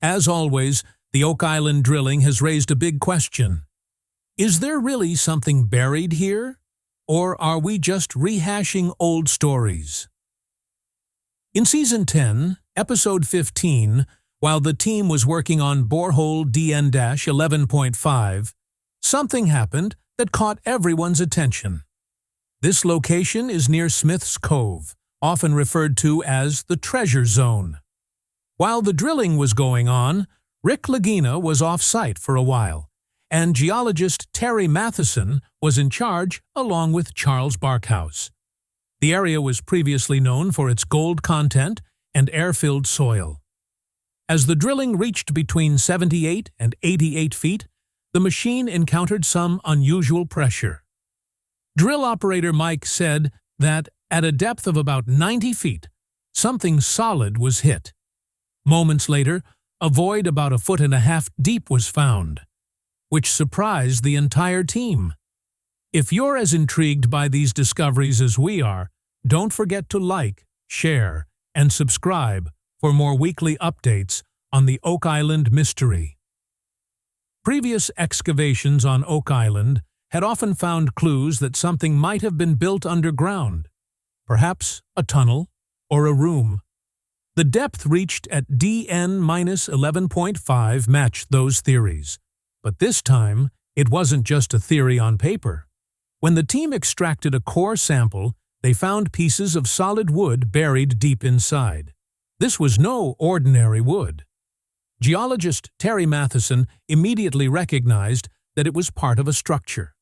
As always, the Oak Island drilling has raised a big question. Is there really something buried here? Or are we just rehashing old stories? In Season 10, Episode 15, while the team was working on Borehole DN-11.5, something happened that caught everyone's attention. This location is near Smith's Cove, often referred to as the Treasure Zone. While the drilling was going on, Rick Lagina was off-site for a while, and geologist Terry Matheson was in charge along with Charles Barkhouse. The area was previously known for its gold content and air-filled soil. As the drilling reached between 78 and 88 feet, the machine encountered some unusual pressure. Drill operator Mike said that at a depth of about 90 feet, something solid was hit. Moments later, a void about 1.5 feet deep was found, which surprised the entire team. If you're as intrigued by these discoveries as we are, don't forget to like, share, and subscribe for more weekly updates on the Oak Island mystery. Previous excavations on Oak Island had often found clues that something might have been built underground, perhaps a tunnel or a room. The depth reached at DN-11.5 matched those theories, but this time it wasn't just a theory on paper. When the team extracted a core sample, they found pieces of solid wood buried deep inside. This was no ordinary wood. Geologist Terry Matheson immediately recognized that it was part of a structure.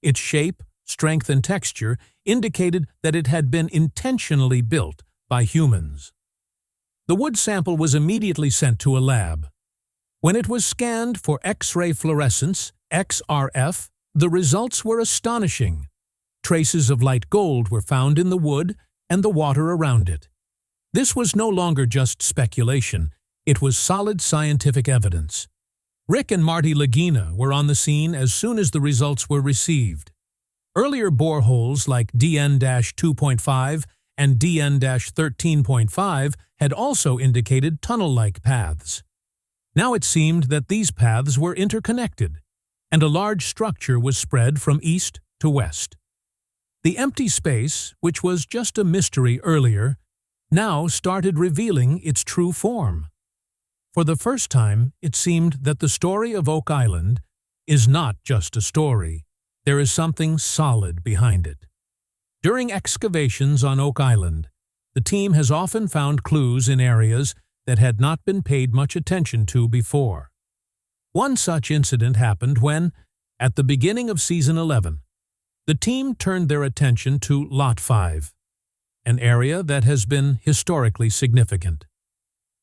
Its shape, strength, and texture indicated that it had been intentionally built by humans. The wood sample was immediately sent to a lab. When it was scanned for X-ray fluorescence, XRF, the results were astonishing. Traces of light gold were found in the wood and the water around it. This was no longer just speculation, it was solid scientific evidence. Rick and Marty Lagina were on the scene as soon as the results were received. Earlier boreholes like DN-2.5 and DN-13.5 had also indicated tunnel-like paths. Now it seemed that these paths were interconnected, and a large structure was spread from east to west. The empty space, which was just a mystery earlier, now started revealing its true form. For the first time, it seemed that the story of Oak Island is not just a story. There is something solid behind it. During excavations on Oak Island, the team has often found clues in areas that had not been paid much attention to before. One such incident happened when, at the beginning of Season 11, the team turned their attention to Lot 5, an area that has been historically significant.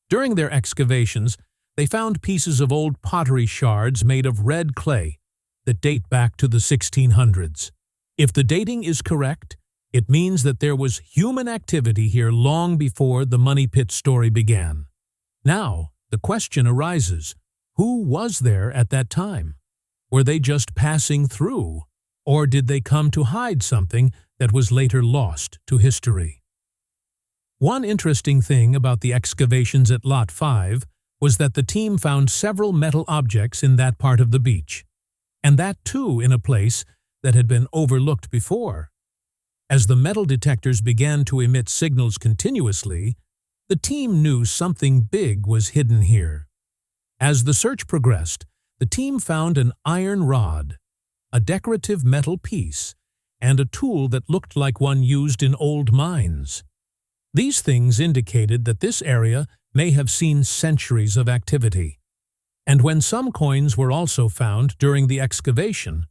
During their excavations, they found pieces of old pottery shards made of red clay that date back to the 1600s. If the dating is correct, it means that there was human activity here long before the Money Pit story began. Now, the question arises, who was there at that time? Were they just passing through, or did they come to hide something that was later lost to history? One interesting thing about the excavations at Lot 5 was that the team found several metal objects in that part of the beach, and that too in a place that had been overlooked before. As the metal detectors began to emit signals continuously, the team knew something big was hidden here. As the search progressed, the team found an iron rod, a decorative metal piece, and a tool that looked like one used in old mines. These things indicated that this area may have seen centuries of activity. And when some coins were also found during the excavation,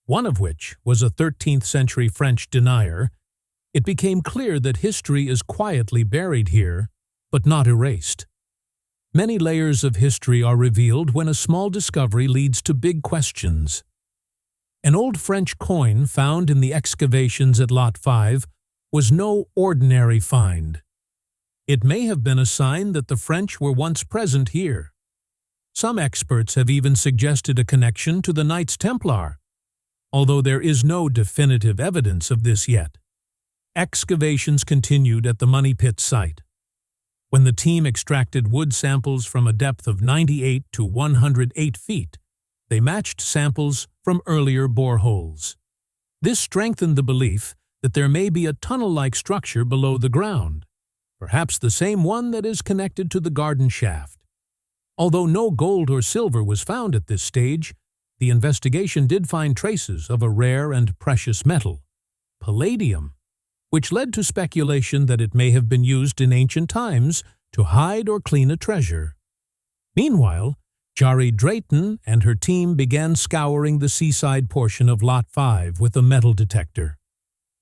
one of which was a 13th century French denier, it became clear that history is quietly buried here, but not erased. Many layers of history are revealed when a small discovery leads to big questions. An old French coin found in the excavations at Lot 5 was no ordinary find. It may have been a sign that the French were once present here. Some experts have even suggested a connection to the Knights Templar, although there is no definitive evidence of this yet. Excavations continued at the Money Pit site. When the team extracted wood samples from a depth of 98 to 108 feet, they matched samples from earlier boreholes. This strengthened the belief that there may be a tunnel-like structure below the ground, perhaps the same one that is connected to the garden shaft. Although no gold or silver was found at this stage, the investigation did find traces of a rare and precious metal, palladium, which led to speculation that it may have been used in ancient times to hide or clean a treasure. Meanwhile, Jari Drayton and her team began scouring the seaside portion of Lot 5 with a metal detector.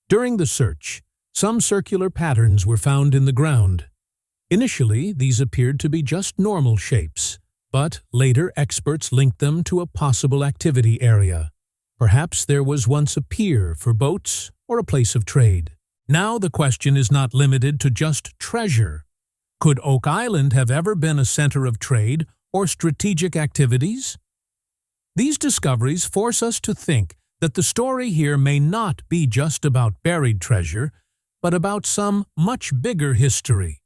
During the search, some circular patterns were found in the ground. Initially, these appeared to be just normal shapes, but later experts linked them to a possible activity area. Perhaps there was once a pier for boats or a place of trade. Now the question is not limited to just treasure. Could Oak Island have ever been a center of trade or strategic activities? These discoveries force us to think that the story here may not be just about buried treasure, but about some much bigger history.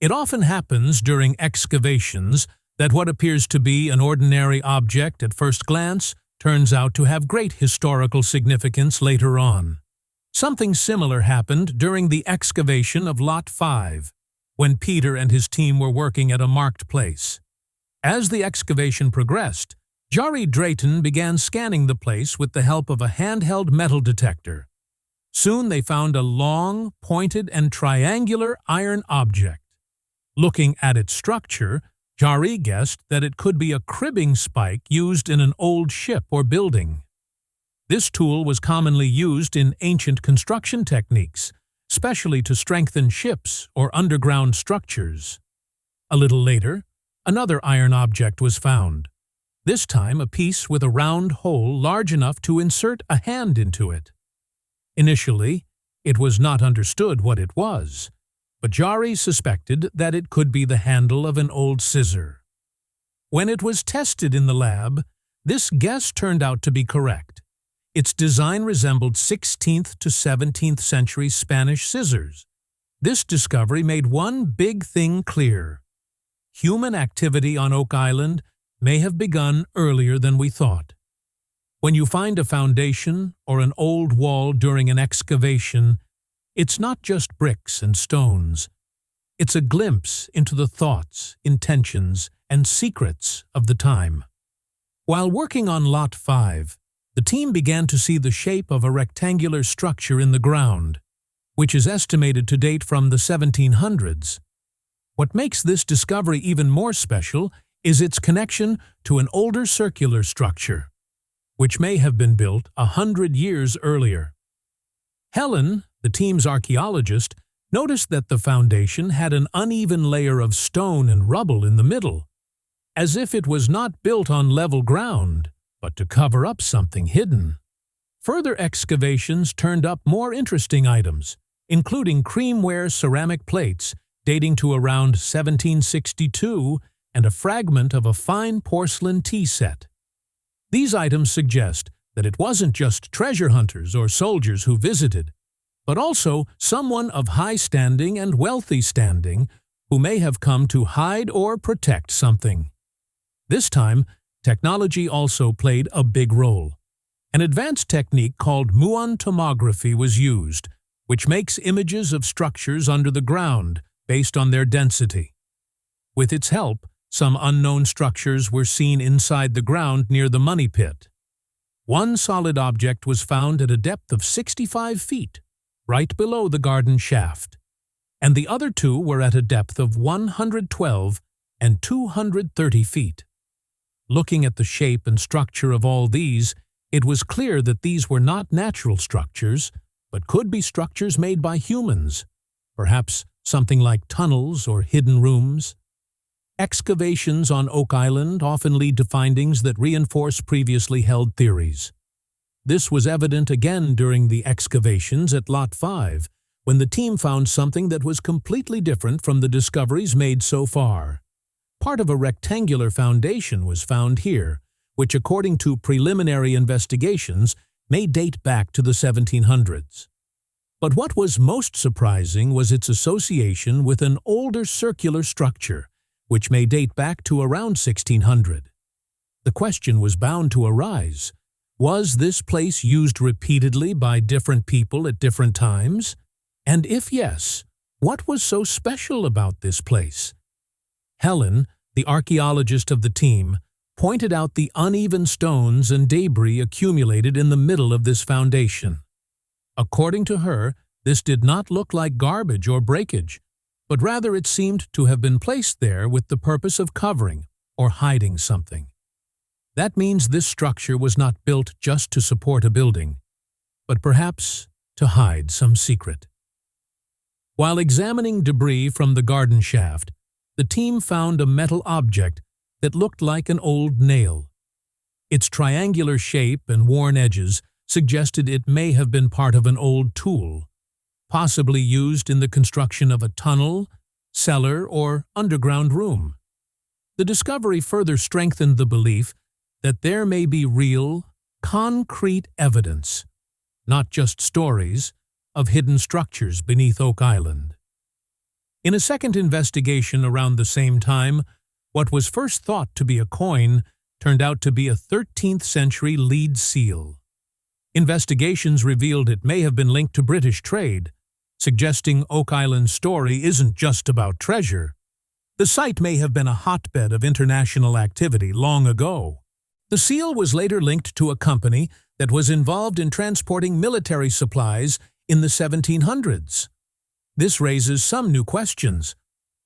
It often happens during excavations that what appears to be an ordinary object at first glance turns out to have great historical significance later on. Something similar happened during the excavation of Lot 5, when Peter and his team were working at a marked place. As the excavation progressed, Jari Drayton began scanning the place with the help of a handheld metal detector. Soon they found a long, pointed, and triangular iron object. Looking at its structure, Jari guessed that it could be a cribbing spike used in an old ship or building. This tool was commonly used in ancient construction techniques, especially to strengthen ships or underground structures. A little later, another iron object was found, this time a piece with a round hole large enough to insert a hand into it. Initially, it was not understood what it was, but Jari suspected that it could be the handle of an old scissor. When it was tested in the lab, this guess turned out to be correct. Its design resembled 16th to 17th century Spanish scissors. This discovery made one big thing clear. Human activity on Oak Island may have begun earlier than we thought. When you find a foundation or an old wall during an excavation, it's not just bricks and stones. It's a glimpse into the thoughts, intentions, and secrets of the time. While working on Lot 5, the team began to see the shape of a rectangular structure in the ground, which is estimated to date from the 1700s. What makes this discovery even more special is its connection to an older circular structure, which may have been built 100 years earlier. Helen, the team's archaeologist, noticed that the foundation had an uneven layer of stone and rubble in the middle, as if it was not built on level ground, but to cover up something hidden. Further excavations turned up more interesting items, including creamware ceramic plates dating to around 1762 and a fragment of a fine porcelain tea set. These items suggest that it wasn't just treasure hunters or soldiers who visited, but also someone of high standing and wealthy standing who may have come to hide or protect something. This time, technology also played a big role. An advanced technique called Muon tomography was used, which makes images of structures under the ground based on their density. With its help, some unknown structures were seen inside the ground near the money pit. One solid object was found at a depth of 65 feet, right below the garden shaft, and the other two were at a depth of 112 and 230 feet. Looking at the shape and structure of all these, it was clear that these were not natural structures, but could be structures made by humans, perhaps something like tunnels or hidden rooms. Excavations on Oak Island often lead to findings that reinforce previously held theories. This was evident again during the excavations at Lot 5, when the team found something that was completely different from the discoveries made so far. Part of a rectangular foundation was found here, which according to preliminary investigations may date back to the 1700s. But what was most surprising was its association with an older circular structure, which may date back to around 1600. The question was bound to arise. Was this place used repeatedly by different people at different times? And if yes, what was so special about this place? Helen, the archaeologist of the team, pointed out the uneven stones and debris accumulated in the middle of this foundation. According to her, this did not look like garbage or breakage, but rather it seemed to have been placed there with the purpose of covering or hiding something. That means this structure was not built just to support a building, but perhaps to hide some secret. While examining debris from the garden shaft, the team found a metal object that looked like an old nail. Its triangular shape and worn edges suggested it may have been part of an old tool, possibly used in the construction of a tunnel, cellar, or underground room. The discovery further strengthened the belief that there may be real, concrete evidence, not just stories, of hidden structures beneath Oak Island. In a second investigation around the same time, what was first thought to be a coin turned out to be a 13th-century lead seal. Investigations revealed it may have been linked to British trade, suggesting Oak Island's story isn't just about treasure. The site may have been a hotbed of international activity long ago. The seal was later linked to a company that was involved in transporting military supplies in the 1700s. This raises some new questions.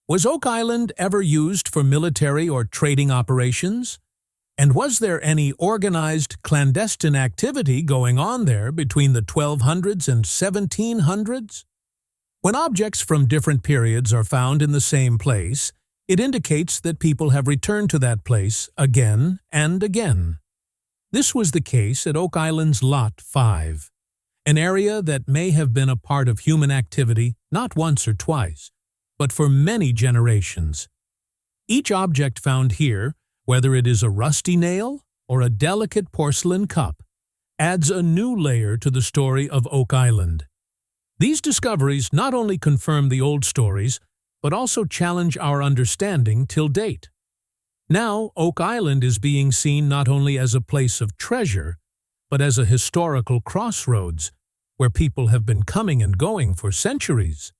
Was Oak Island ever used for military or trading operations? And was there any organized clandestine activity going on there between the 1200s and 1700s? When objects from different periods are found in the same place, it indicates that people have returned to that place again and again. This was the case at Oak Island's Lot 5, an area that may have been a part of human activity not once or twice, but for many generations. Each object found here, whether it is a rusty nail or a delicate porcelain cup, adds a new layer to the story of Oak Island. These discoveries not only confirm the old stories, but also challenge our understanding till date. Now, Oak Island is being seen not only as a place of treasure, but as a historical crossroads where people have been coming and going for centuries.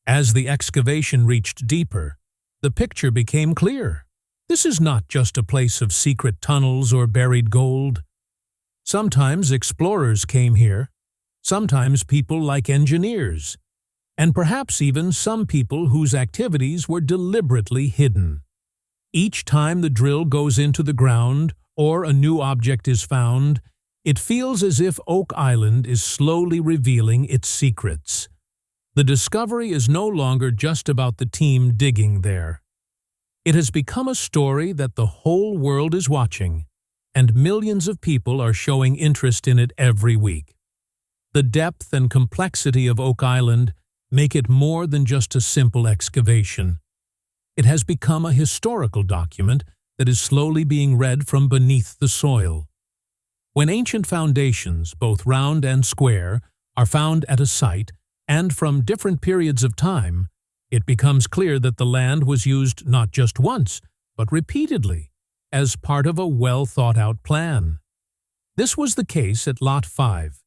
As the excavation reached deeper, the picture became clear. This is not just a place of secret tunnels or buried gold. Sometimes explorers came here, sometimes people like engineers, and perhaps even some people whose activities were deliberately hidden. Each time the drill goes into the ground or a new object is found, it feels as if Oak Island is slowly revealing its secrets. The discovery is no longer just about the team digging there. It has become a story that the whole world is watching, and millions of people are showing interest in it every week. The depth and complexity of Oak Island make it more than just a simple excavation. It has become a historical document that is slowly being read from beneath the soil. When ancient foundations, both round and square, are found at a site and from different periods of time, it becomes clear that the land was used not just once, but repeatedly, as part of a well-thought-out plan. This was the case at Lot 5.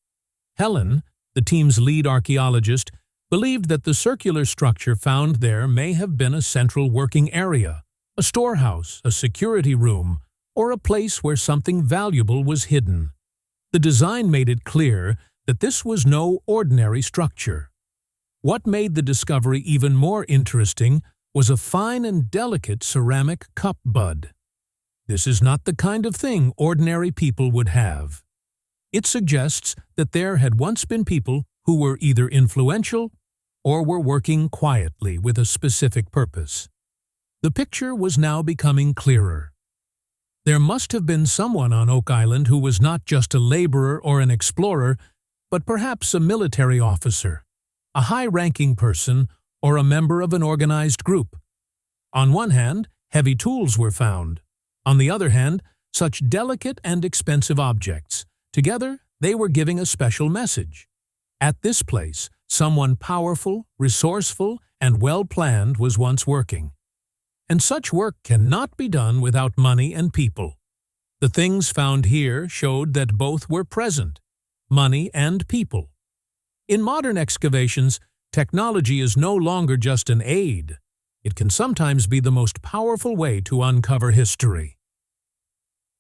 Helen, the team's lead archaeologist, believed that the circular structure found there may have been a central working area, a storehouse, a security room, or a place where something valuable was hidden. The design made it clear that this was no ordinary structure. What made the discovery even more interesting was a fine and delicate ceramic cup bud. This is not the kind of thing ordinary people would have. It suggests that there had once been people who were either influential or were working quietly with a specific purpose. The picture was now becoming clearer. There must have been someone on Oak Island who was not just a laborer or an explorer, but perhaps a military officer, a high-ranking person, or a member of an organized group. On one hand, heavy tools were found. On the other hand, such delicate and expensive objects. Together, they were giving a special message. At this place, someone powerful, resourceful, and well-planned was once working. And such work cannot be done without money and people. The things found here showed that both were present, money and people. In modern excavations, technology is no longer just an aid. It can sometimes be the most powerful way to uncover history.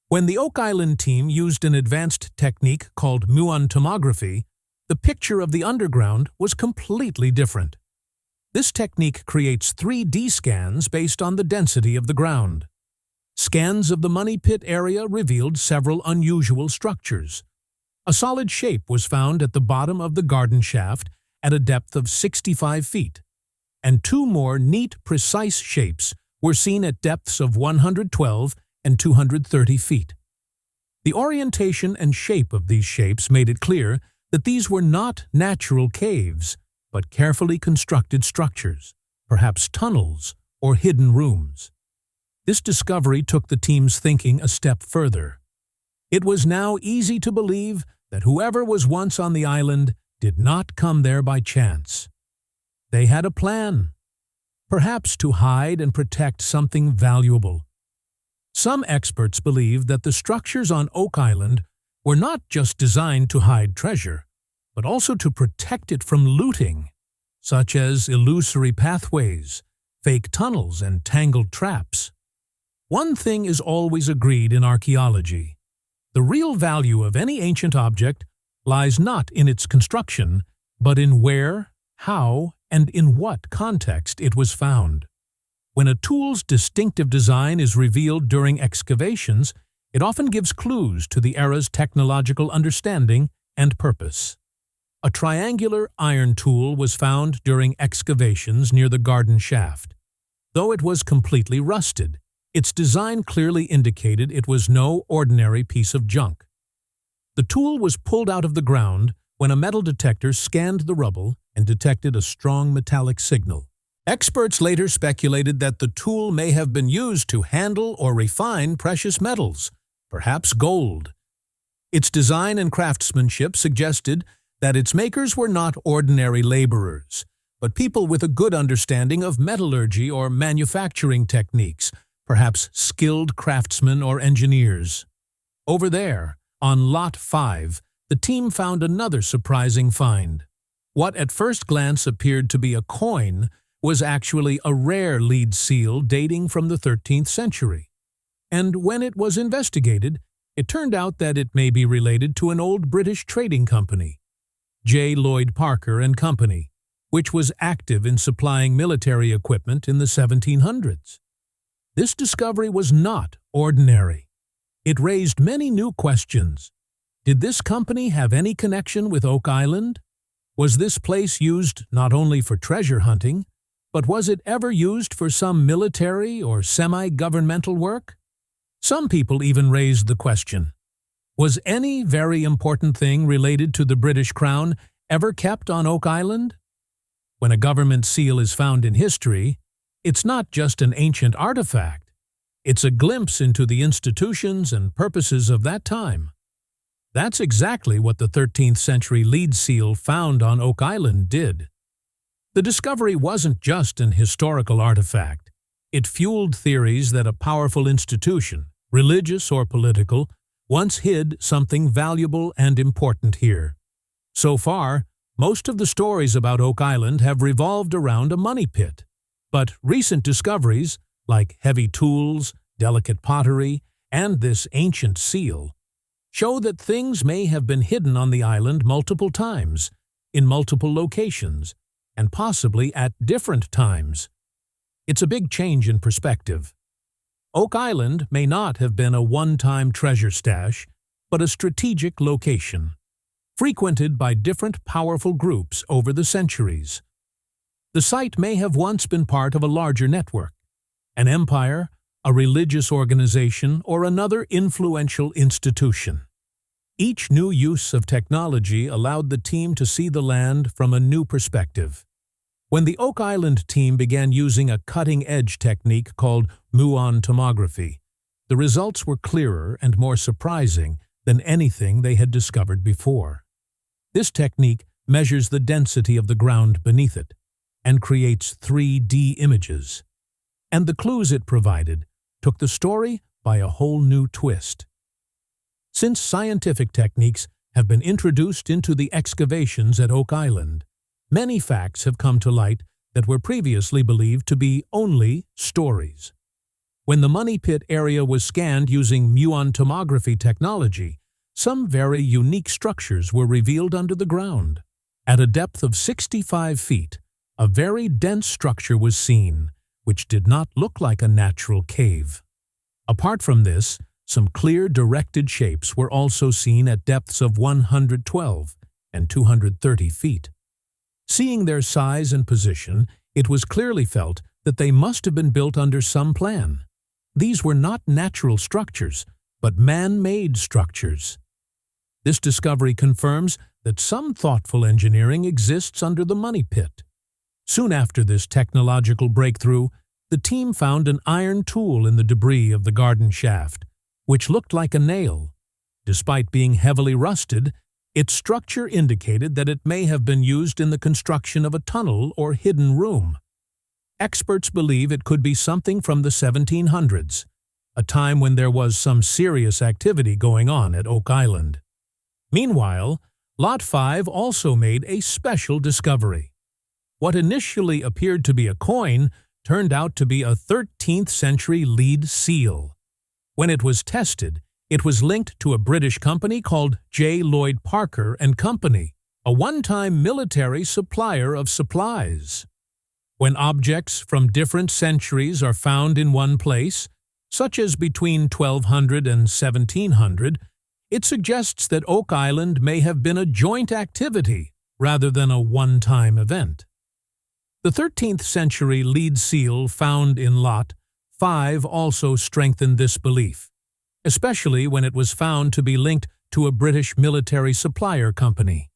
When the Oak Island team used an advanced technique called Muon tomography, the picture of the underground was completely different. This technique creates 3D scans based on the density of the ground. Scans of the money pit area revealed several unusual structures. A solid shape was found at the bottom of the garden shaft at a depth of 65 feet, and 2 more neat, precise shapes were seen at depths of 112 and 230 feet. The orientation and shape of these shapes made it clear that these were not natural caves, but carefully constructed structures, perhaps tunnels or hidden rooms. This discovery took the team's thinking a step further. It was now easy to believe that whoever was once on the island did not come there by chance. They had a plan, perhaps to hide and protect something valuable. Some experts believe that the structures on Oak Island were not just designed to hide treasure, but also to protect it from looting, such as illusory pathways, fake tunnels, and tangled traps. One thing is always agreed in archaeology. The real value of any ancient object lies not in its construction, but in where, how, and in what context it was found. When a tool's distinctive design is revealed during excavations, it often gives clues to the era's technological understanding and purpose. A triangular iron tool was found during excavations near the garden shaft. Though it was completely rusted, its design clearly indicated it was no ordinary piece of junk. The tool was pulled out of the ground when a metal detector scanned the rubble and detected a strong metallic signal. Experts later speculated that the tool may have been used to handle or refine precious metals, perhaps gold. Its design and craftsmanship suggested that its makers were not ordinary laborers, but people with a good understanding of metallurgy or manufacturing techniques, perhaps skilled craftsmen or engineers. Over there, on Lot 5, the team found another surprising find. What at first glance appeared to be a coin was actually a rare lead seal dating from the 13th century. And when it was investigated, it turned out that it may be related to an old British trading company, J. Lloyd Parker and Company, which was active in supplying military equipment in the 1700s. This discovery was not ordinary. It raised many new questions. Did this company have any connection with Oak Island? Was this place used not only for treasure hunting, but was it ever used for some military or semi-governmental work? Some people even raised the question, was any very important thing related to the British Crown ever kept on Oak Island? When a government seal is found in history, it's not just an ancient artifact. It's a glimpse into the institutions and purposes of that time. That's exactly what the 13th century lead seal found on Oak Island did. The discovery wasn't just an historical artifact. It fueled theories that a powerful institution, religious or political, once hid something valuable and important here. So far, most of the stories about Oak Island have revolved around a money pit. But recent discoveries, like heavy tools, delicate pottery, and this ancient seal, show that things may have been hidden on the island multiple times, in multiple locations, and possibly at different times. It's a big change in perspective. Oak Island may not have been a one-time treasure stash, but a strategic location, frequented by different powerful groups over the centuries. The site may have once been part of a larger network, an empire, a religious organization, or another influential institution. Each new use of technology allowed the team to see the land from a new perspective. When the Oak Island team began using a cutting-edge technique called Muon tomography, the results were clearer and more surprising than anything they had discovered before. This technique measures the density of the ground beneath it and creates 3D images. And the clues it provided took the story by a whole new twist. Since scientific techniques have been introduced into the excavations at Oak Island, many facts have come to light that were previously believed to be only stories. When the money pit area was scanned using Muon tomography technology, some very unique structures were revealed under the ground. At a depth of 65 feet, a very dense structure was seen, which did not look like a natural cave. Apart from this, some clear directed shapes were also seen at depths of 112 and 230 feet. Seeing their size and position, it was clearly felt that they must have been built under some plan. These were not natural structures, but man-made structures. This discovery confirms that some thoughtful engineering exists under the money pit. Soon after this technological breakthrough, the team found an iron tool in the debris of the garden shaft, which looked like a nail. Despite being heavily rusted, its structure indicated that it may have been used in the construction of a tunnel or hidden room. Experts believe it could be something from the 1700s, a time when there was some serious activity going on at Oak Island. Meanwhile, Lot 5 also made a special discovery. What initially appeared to be a coin turned out to be a 13th century lead seal. When it was tested, it was linked to a British company called J. Lloyd Parker and Company, a one-time military supplier of supplies. When objects from different centuries are found in one place, such as between 1200 and 1700, it suggests that Oak Island may have been a joint activity rather than a one-time event. The 13th century lead seal found in Lot 5 also strengthened this belief, especially when it was found to be linked to a British military supplier company.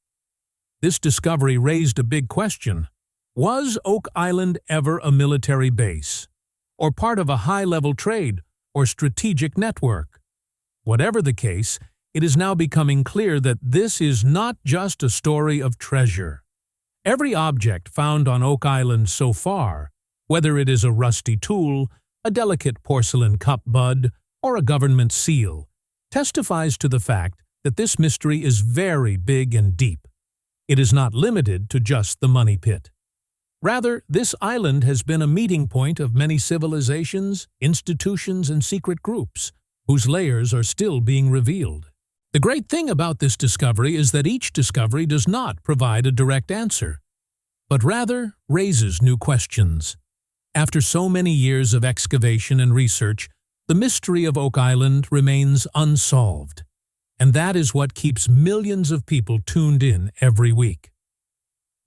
This discovery raised a big question. Was Oak Island ever a military base, or part of a high-level trade or strategic network? Whatever the case, it is now becoming clear that this is not just a story of treasure. Every object found on Oak Island so far, whether it is a rusty tool, a delicate porcelain cup bud, or a government seal, testifies to the fact that this mystery is very big and deep. It is not limited to just the money pit. Rather, this island has been a meeting point of many civilizations, institutions, and secret groups, whose layers are still being revealed. The great thing about this discovery is that each discovery does not provide a direct answer, but rather raises new questions. After so many years of excavation and research, the mystery of Oak Island remains unsolved, and that is what keeps millions of people tuned in every week.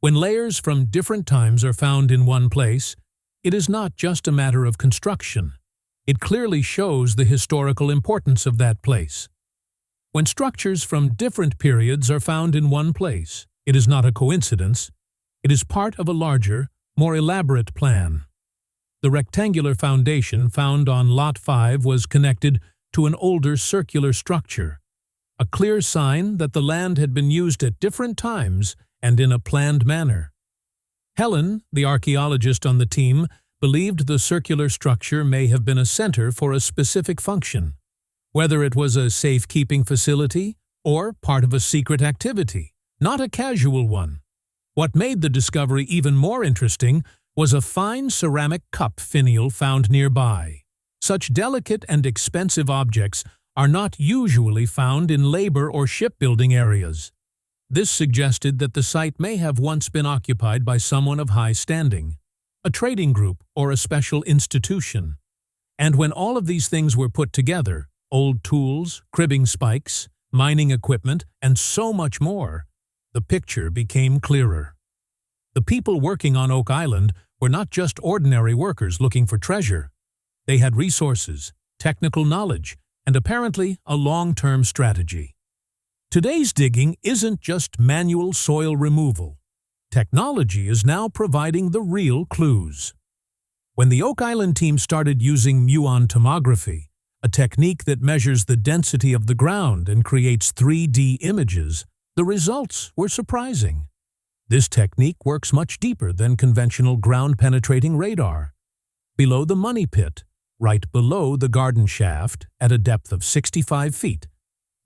When layers from different times are found in one place, it is not just a matter of construction. It clearly shows the historical importance of that place. When structures from different periods are found in one place, it is not a coincidence. It is part of a larger, more elaborate plan. The rectangular foundation found on Lot 5 was connected to an older circular structure, a clear sign that the land had been used at different times and in a planned manner. Helen, the archaeologist on the team, believed the circular structure may have been a center for a specific function, whether it was a safekeeping facility or part of a secret activity, not a casual one. What made the discovery even more interesting was a fine ceramic cup finial found nearby. Such delicate and expensive objects are not usually found in labor or shipbuilding areas. This suggested that the site may have once been occupied by someone of high standing, a trading group or a special institution. And when all of these things were put together, old tools, cribbing spikes, mining equipment, and so much more, the picture became clearer. The people working on Oak Island were not just ordinary workers looking for treasure. They had resources, technical knowledge, and apparently a long-term strategy. Today's digging isn't just manual soil removal. Technology is now providing the real clues. When the Oak Island team started using Muon tomography, a technique that measures the density of the ground and creates 3D images, the results were surprising. This technique works much deeper than conventional ground-penetrating radar. Below the money pit, right below the garden shaft, at a depth of 65 feet,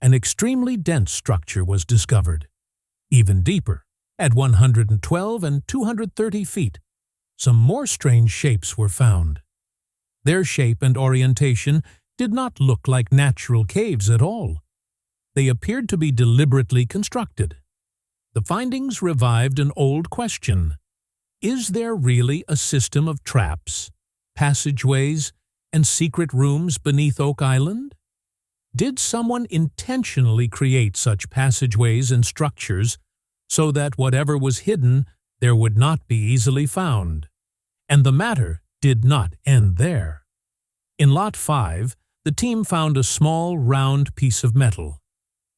an extremely dense structure was discovered. Even deeper, at 112 and 230 feet, some more strange shapes were found. Their shape and orientation did not look like natural caves at all. They appeared to be deliberately constructed. The findings revived an old question. Is there really a system of traps, passageways, and secret rooms beneath Oak Island? Did someone intentionally create such passageways and structures so that whatever was hidden there would not be easily found? And the matter did not end there. In Lot 5, the team found a small, round piece of metal.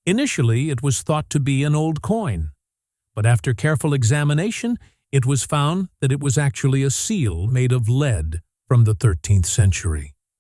Initially, it was thought to be an old coin, but after careful examination, it was found that it was actually a seal made of lead from the 13th century.